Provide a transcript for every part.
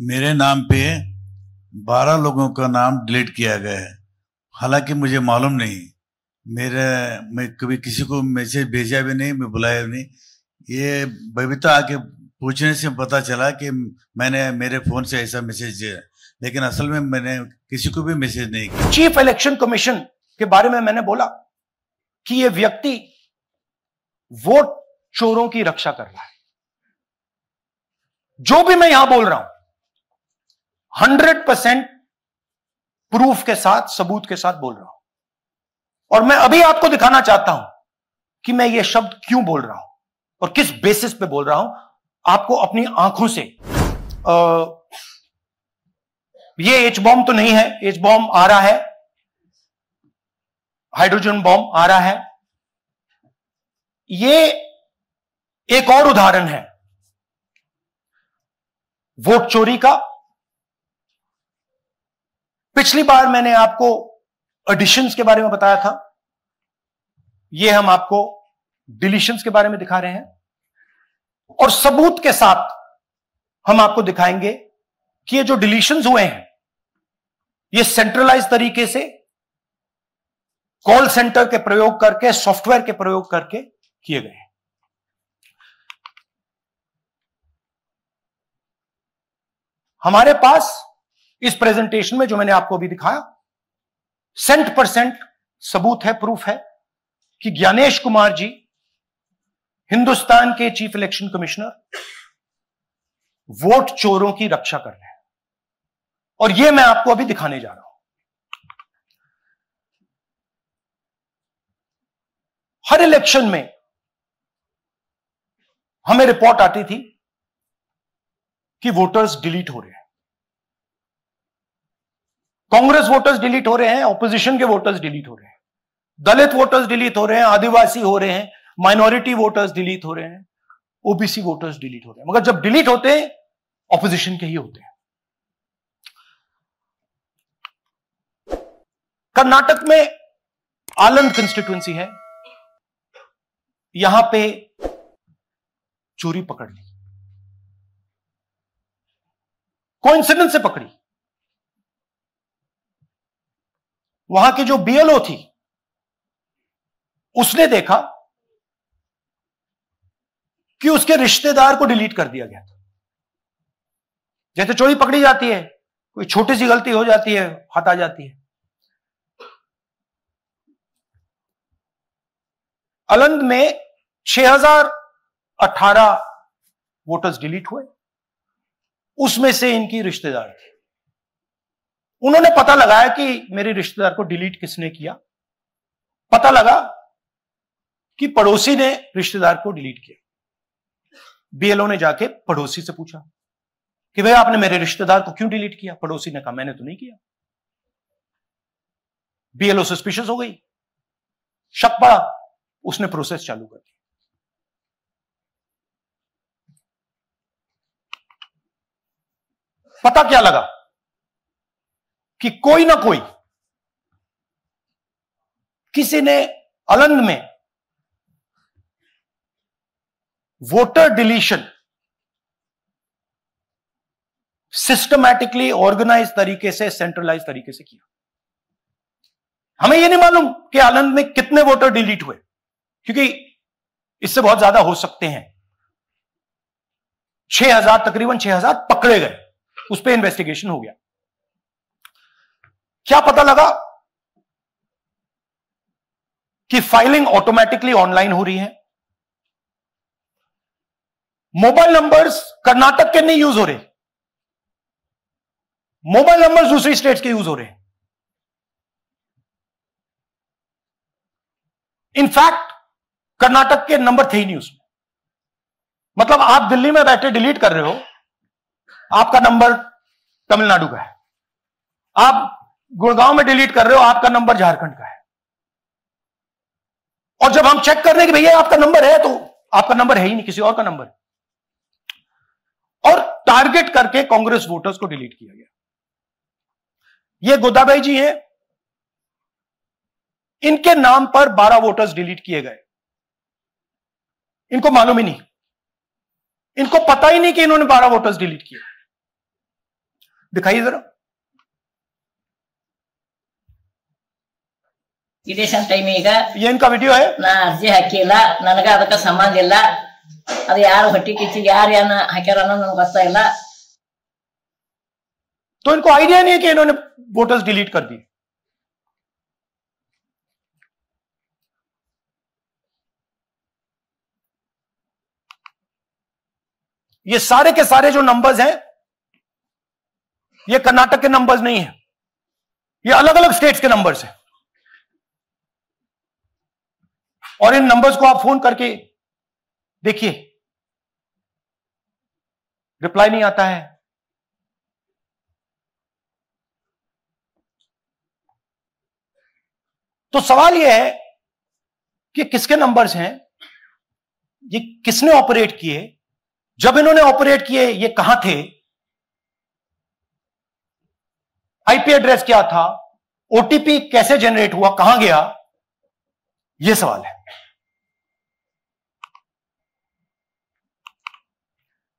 मेरे नाम पे 12 लोगों का नाम डिलीट किया गया है। हालांकि मुझे मालूम नहीं, मैं कभी किसी को मैसेज भेजा भी नहीं, मैं बुलाया भी नहीं। ये बबीता आके पूछने से पता चला कि मैंने मेरे फोन से ऐसा मैसेज दिया, लेकिन असल में मैंने किसी को भी मैसेज नहीं किया। चीफ इलेक्शन कमीशन के बारे में मैंने बोला कि यह व्यक्ति वोट चोरों की रक्षा कर रहा है। जो भी मैं यहां बोल रहा हूं 100% प्रूफ के साथ, सबूत के साथ बोल रहा हूं। और मैं अभी आपको दिखाना चाहता हूं कि मैं ये शब्द क्यों बोल रहा हूं और किस बेसिस पे बोल रहा हूं। आपको अपनी आंखों से ये एच बॉम्ब तो नहीं है, एच बॉम्ब आ रहा है, हाइड्रोजन बॉम्ब आ रहा है। ये एक और उदाहरण है वोट चोरी का। पिछली बार मैंने आपको एडिशंस के बारे में बताया था, ये हम आपको डिलीशंस के बारे में दिखा रहे हैं और सबूत के साथ हम आपको दिखाएंगे कि ये जो डिलीशंस हुए हैं ये सेंट्रलाइज तरीके से कॉल सेंटर के प्रयोग करके, सॉफ्टवेयर के प्रयोग करके किए गए हैं। हमारे पास इस प्रेजेंटेशन में जो मैंने आपको अभी दिखाया 100% सबूत है, प्रूफ है कि ज्ञानेश कुमार जी हिंदुस्तान के चीफ इलेक्शन कमिश्नर वोट चोरों की रक्षा कर रहे हैं। और यह मैं आपको अभी दिखाने जा रहा हूं। हर इलेक्शन में हमें रिपोर्ट आती थी कि वोटर्स डिलीट हो रहे हैं। कांग्रेस वोटर्स डिलीट हो रहे हैं, ऑपोजिशन के वोटर्स डिलीट हो रहे हैं, दलित वोटर्स डिलीट हो रहे हैं, आदिवासी हो रहे हैं, माइनॉरिटी वोटर्स डिलीट हो रहे हैं, ओबीसी वोटर्स डिलीट हो रहे हैं। मगर जब डिलीट होते हैं ऑपोजिशन के ही होते हैं। कर्नाटक में आलंद कंस्टिट्यूएंसी है, यहां पे चोरी पकड़ ली, कोइंसिडेंस से पकड़ी। वहां की जो बीएलओ थी उसने देखा कि उसके रिश्तेदार को डिलीट कर दिया गया था। जैसे चोरी पकड़ी जाती है, कोई छोटी सी गलती हो जाती है, हाथ आ जाती है। आलंद में 6018 वोटर्स डिलीट हुए, उसमें से इनकी रिश्तेदार थी। उन्होंने पता लगाया कि मेरे रिश्तेदार को डिलीट किसने किया। पता लगा कि पड़ोसी ने रिश्तेदार को डिलीट किया। बीएलओ ने जाके पड़ोसी से पूछा कि भाई आपने मेरे रिश्तेदार को क्यों डिलीट किया। पड़ोसी ने कहा मैंने तो नहीं किया। बीएलओ सस्पिशियस हो गई, शक पड़ा, उसने प्रोसेस चालू कर दी। पता क्या लगा कि कोई ना कोई, किसी ने आलंद में वोटर डिलीशन सिस्टमैटिकली ऑर्गेनाइज तरीके से, सेंट्रलाइज तरीके से किया। हमें यह नहीं मालूम कि आलंद में कितने वोटर डिलीट हुए, क्योंकि इससे बहुत ज्यादा हो सकते हैं। 6000, तकरीबन 6000 पकड़े गए, उस पर इन्वेस्टिगेशन हो गया। क्या पता लगा कि फाइलिंग ऑटोमेटिकली ऑनलाइन हो रही है। मोबाइल नंबर्स कर्नाटक के नहीं यूज हो रहे, मोबाइल नंबर्स दूसरी स्टेट्स के यूज हो रहे हैं। इनफैक्ट कर्नाटक के नंबर थे ही नहीं उसमें। मतलब आप दिल्ली में बैठे डिलीट कर रहे हो, आपका नंबर तमिलनाडु का है। आप गुड़गांव में डिलीट कर रहे हो, आपका नंबर झारखंड का है। और जब हम चेक कर रहे हैं कि भैया आपका नंबर है, तो आपका नंबर है ही नहीं, किसी और का नंबर है। और टारगेट करके कांग्रेस वोटर्स को डिलीट किया गया। ये गोदाबाई जी हैं, इनके नाम पर 12 वोटर्स डिलीट किए गए। इनको मालूम ही नहीं, इनको पता ही नहीं कि इन्होंने 12 वोटर्स डिलीट किए। दिखाइए जरा। ಇಲೆಕ್ಷನ್ ಟೈಮ್ ಈಗ ये इनका वीडियो है। ನಾ ಅರ್ಜಿ ಹಾಕಿಲ್ಲ, ನನಗ ಅದಕ್ಕೆ ಸಂಬಂಧ ಇಲ್ಲ, ಅದು ಯಾರು ಹೊಟ್ಟಿ ಕಿಚ್ಚಿಗೆ ಯಾರು ಏನ ಹಾಕ್ಯಾರ ಅನ್ನೋದು ನನಗೆ ಗೊತ್ತಾಗಿಲ್ಲ। तो इनको आइडिया नहीं है कि इन्होंने वोटर्स डिलीट कर दिए। ये सारे के सारे जो नंबर्स हैं ये कर्नाटक के नंबर्स नहीं है, ये अलग अलग स्टेट्स के नंबर्स हैं। और इन नंबर्स को आप फोन करके देखिए, रिप्लाई नहीं आता है। तो सवाल यह है कि किसके नंबर्स हैं, ये किसने ऑपरेट किए, जब इन्होंने ऑपरेट किए ये कहां थे, आईपी एड्रेस क्या था, ओटीपी कैसे जनरेट हुआ, कहां गया, यह सवाल है।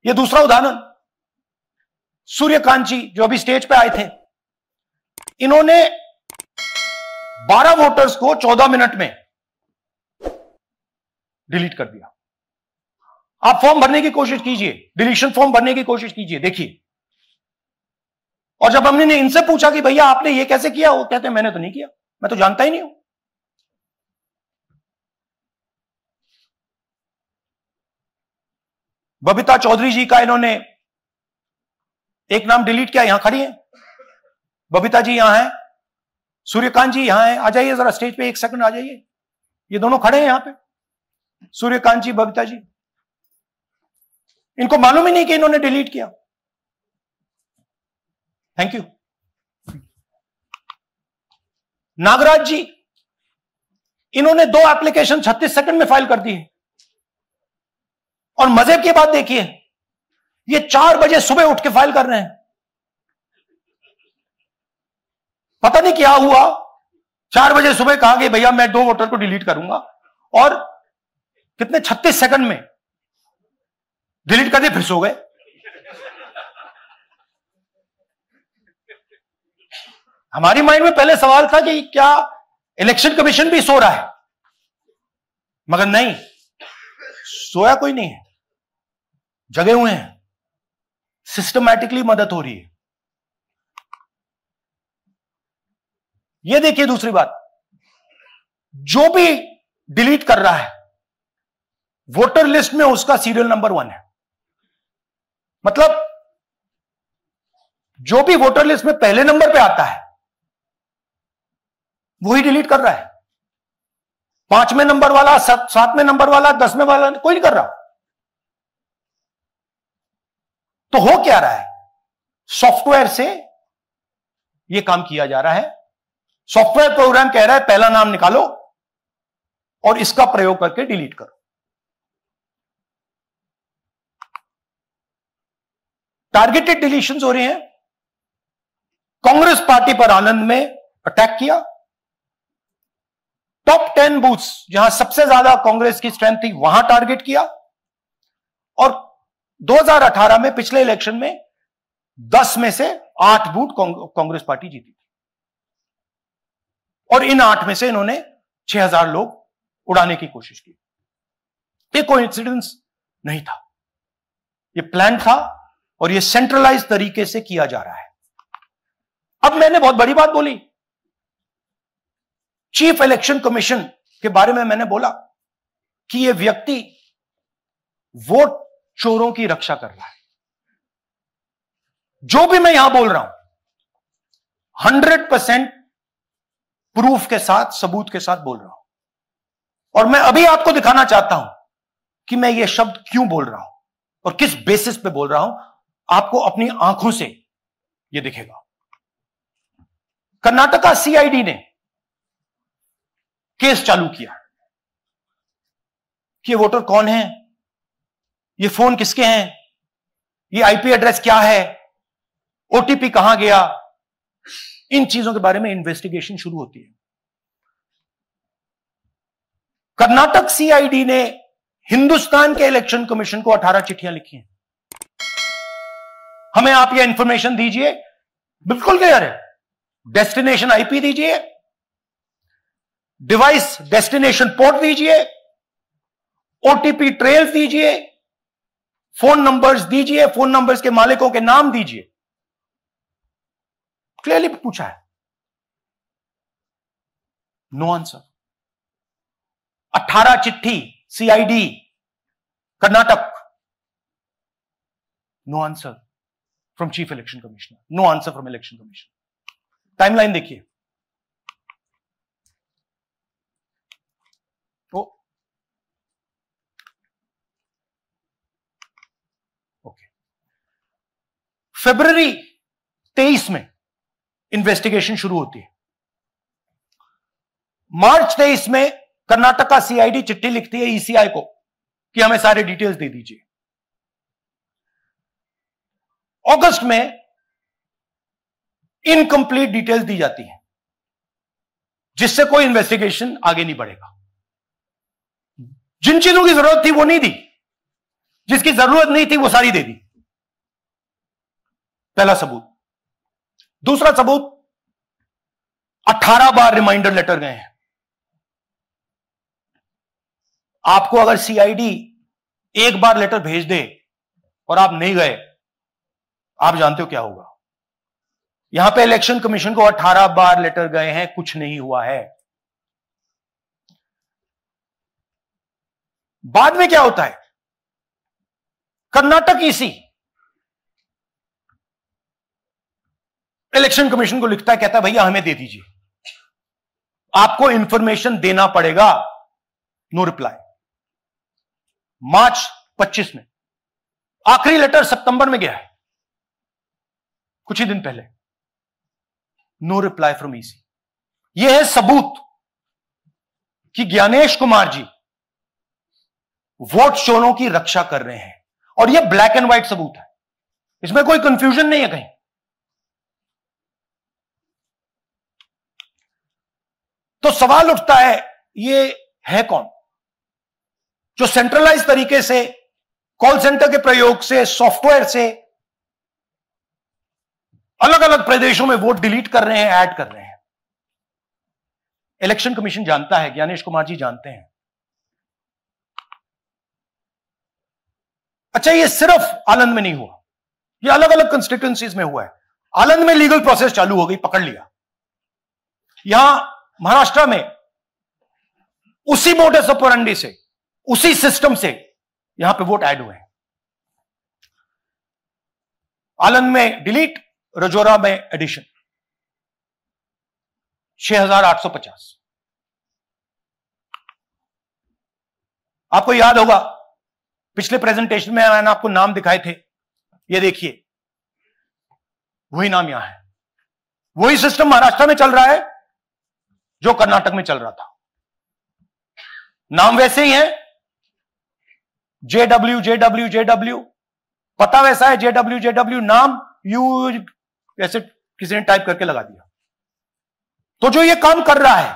यह दूसरा उदाहरण, सूर्यकांत जी जो अभी स्टेज पे आए थे, इन्होंने 12 वोटर्स को 14 मिनट में डिलीट कर दिया। आप फॉर्म भरने की कोशिश कीजिए, डिलीशन फॉर्म भरने की कोशिश कीजिए, देखिए। और जब हमने इनसे पूछा कि भैया आपने ये कैसे किया, वो कहते हैं मैंने तो नहीं किया, मैं तो जानता ही नहीं हूं। बबीता चौधरी जी का इन्होंने एक नाम डिलीट किया, यहां खड़ी है बबीता जी, यहां है सूर्यकांत जी, यहां है, आ जाइए जरा स्टेज पे, एक सेकंड आ जाइए। ये दोनों खड़े हैं यहां पे, सूर्यकांत जी, बबीता जी। इनको मालूम ही नहीं कि इन्होंने डिलीट किया। Thank you. नागराज जी, इन्होंने 2 एप्लीकेशन 36 सेकंड में फाइल कर दी है। और मजे की बात देखिए, ये 4 बजे सुबह उठ के फाइल कर रहे हैं। पता नहीं क्या हुआ, 4 बजे सुबह कहा कि भैया मैं 2 वोटर को डिलीट करूंगा, और कितने 36 सेकंड में डिलीट कर दिए, फिर सो गए। हमारी माइंड में पहले सवाल था कि क्या इलेक्शन कमीशन भी सो रहा है, मगर नहीं, सोया कोई नहीं है, जगे हुए हैं, सिस्टमैटिकली मदद हो रही है। यह देखिए दूसरी बात, जो भी डिलीट कर रहा है वोटर लिस्ट में उसका सीरियल नंबर 1 है। मतलब जो भी वोटर लिस्ट में पहले नंबर पे आता है वही डिलीट कर रहा है। 5वें नंबर वाला, 7वें नंबर वाला, 10वें वाला कोई नहीं कर रहा। तो हो क्या रहा है, सॉफ्टवेयर से यह काम किया जा रहा है। सॉफ्टवेयर प्रोग्राम कह रहा है पहला नाम निकालो और इसका प्रयोग करके डिलीट करो। टारगेटेड डिलीशंस हो रहे हैं। कांग्रेस पार्टी पर आनंद में अटैक किया। टॉप 10 बूथ्स जहां सबसे ज्यादा कांग्रेस की स्ट्रेंथ थी वहां टारगेट किया। और 2018 में पिछले इलेक्शन में 10 में से 8 बूथ कांग्रेस पार्टी जीती थी, और इन 8 में से इन्होंने 6000 लोग उड़ाने की कोशिश की। ये कोइंसिडेंस नहीं था, ये प्लान था, और ये सेंट्रलाइज तरीके से किया जा रहा है। अब मैंने बहुत बड़ी बात बोली, चीफ इलेक्शन कमीशन के बारे में मैंने बोला कि यह व्यक्ति वोट चोरों की रक्षा कर रहा है। जो भी मैं यहां बोल रहा हूं 100% प्रूफ के साथ, सबूत के साथ बोल रहा हूं। और मैं अभी आपको दिखाना चाहता हूं कि मैं ये शब्द क्यों बोल रहा हूं और किस बेसिस पे बोल रहा हूं। आपको अपनी आंखों से यह दिखेगा। कर्नाटका सीआईडी ने केस चालू किया कि ये वोटर कौन है, ये फोन किसके हैं, ये आईपी एड्रेस क्या है, ओटीपी कहां गया, इन चीजों के बारे में इन्वेस्टिगेशन शुरू होती है। कर्नाटक सीआईडी ने हिंदुस्तान के इलेक्शन कमीशन को 18 चिट्ठियां लिखी हैं। हमें आप यह इंफॉर्मेशन दीजिए बिल्कुल क्लियर है। डेस्टिनेशन आईपी दीजिए, डिवाइस डेस्टिनेशन पोर्ट दीजिए, ओटीपी ट्रेल्स दीजिए, फोन नंबर्स दीजिए, फोन नंबर्स के मालिकों के नाम दीजिए। क्लियरली पूछा है, नो आंसर। 18 चिट्ठी CID Karnataka, no answer from chief election commissioner, no answer from election commission. Timeline देखिए, ओके, फरवरी 23 में इन्वेस्टिगेशन शुरू होती है। मार्च 23 में कर्नाटक का सीआईडी चिट्ठी लिखती है ईसीआई को कि हमें सारे डिटेल्स दे दीजिए। अगस्त में इनकंप्लीट डिटेल्स दी जाती हैं, जिससे कोई इन्वेस्टिगेशन आगे नहीं बढ़ेगा। जिन चीजों की जरूरत थी वो नहीं दी, जिसकी जरूरत नहीं थी वो सारी दे दी। पहला सबूत। दूसरा सबूत, 18 बार रिमाइंडर लेटर गए हैं। आपको अगर सीआईडी एक बार लेटर भेज दे और आप नहीं गए, आप जानते हो क्या होगा। यहां पे इलेक्शन कमीशन को 18 बार लेटर गए हैं, कुछ नहीं हुआ है। बाद में क्या होता है, कर्नाटक ईसी इलेक्शन कमीशन को लिखता है, कहता है भैया हमें दे दीजिए, आपको इंफॉर्मेशन देना पड़ेगा। No reply. मार्च 25 में आखिरी लेटर सितंबर में गया है, कुछ ही दिन पहले। No reply from EC. यह है सबूत कि ज्ञानेश कुमार जी वोट चोरों की रक्षा कर रहे हैं, और यह ब्लैक एंड व्हाइट सबूत है, इसमें कोई कंफ्यूजन नहीं है कहीं। तो सवाल उठता है, ये है कौन जो सेंट्रलाइज तरीके से कॉल सेंटर के प्रयोग से, सॉफ्टवेयर से अलग अलग प्रदेशों में वोट डिलीट कर रहे हैं, ऐड कर रहे हैं। इलेक्शन कमीशन जानता है, ज्ञानेश कुमार जी जानते हैं। अच्छा, ये सिर्फ आनंद में नहीं हुआ, ये अलग अलग कंस्टिट्यूएंसीज में हुआ है। आनंद में लीगल प्रोसेस चालू हो गई, पकड़ लिया। यहां महाराष्ट्र में उसी मोडस ऑपरेंडी से, उसी सिस्टम से यहां पे वोट ऐड हुए हैं। आनंद में डिलीट, रजौरा में एडिशन। 6850। आपको याद होगा पिछले प्रेजेंटेशन में मैंने आपको नाम दिखाए थे, ये देखिए वही नाम यहां है। वही सिस्टम महाराष्ट्र में चल रहा है जो कर्नाटक में चल रहा था। नाम वैसे ही है, जेडब्ल्यू जेडब्ल्यू जेडब्ल्यू, पता वैसा है, जेडब्ल्यू जेडब्ल्यू, नाम यू ऐसे किसी ने टाइप करके लगा दिया। तो जो ये काम कर रहा है,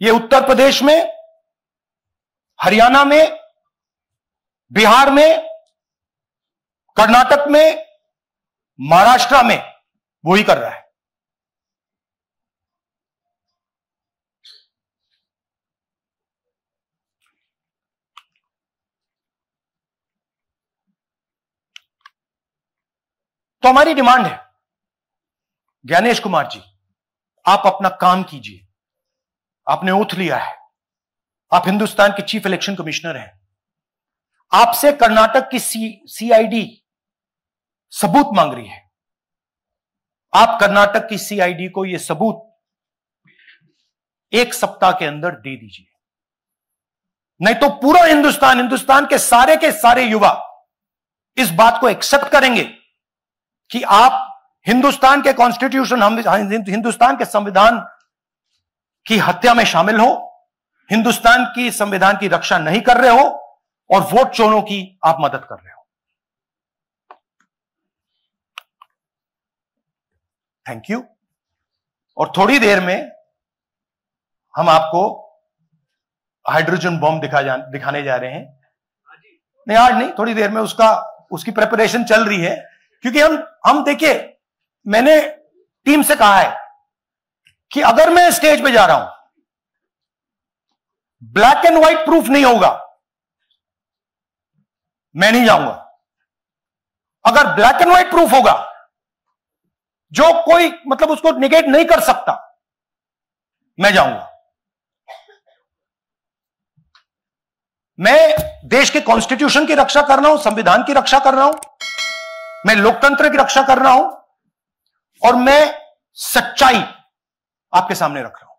ये उत्तर प्रदेश में, हरियाणा में, बिहार में, कर्नाटक में, महाराष्ट्र में वही कर रहा है। तो हमारी डिमांड है, ज्ञानेश कुमार जी आप अपना काम कीजिए। आपने ओथ लिया है, आप हिंदुस्तान के चीफ इलेक्शन कमिश्नर हैं। आपसे कर्नाटक की सीआईडी सबूत मांग रही है। आप कर्नाटक की सीआईडी को यह सबूत 1 सप्ताह के अंदर दे दीजिए, नहीं तो पूरा हिंदुस्तान के सारे युवा इस बात को एक्सेप्ट करेंगे कि आप हिंदुस्तान के कॉन्स्टिट्यूशन, हिंदुस्तान के संविधान की हत्या में शामिल हो, हिंदुस्तान की संविधान की रक्षा नहीं कर रहे हो और वोट चोरों की आप मदद कर रहे हो। Thank you. और थोड़ी देर में हम आपको हाइड्रोजन बॉम्ब दिखाने जा रहे हैं। नहीं आज नहीं, थोड़ी देर में उसकी प्रिपरेशन चल रही है, क्योंकि हम देखिए मैंने टीम से कहा है कि अगर मैं स्टेज पे जा रहा हूं, ब्लैक एंड व्हाइट प्रूफ नहीं होगा, मैं नहीं जाऊंगा। अगर ब्लैक एंड व्हाइट प्रूफ होगा, जो कोई मतलब उसको निगेट नहीं कर सकता, मैं जाऊंगा। मैं देश के कॉन्स्टिट्यूशन की रक्षा कर रहा हूं, संविधान की रक्षा कर रहा हूं, मैं लोकतंत्र की रक्षा कर रहा हूं, और मैं सच्चाई आपके सामने रख रहा हूं।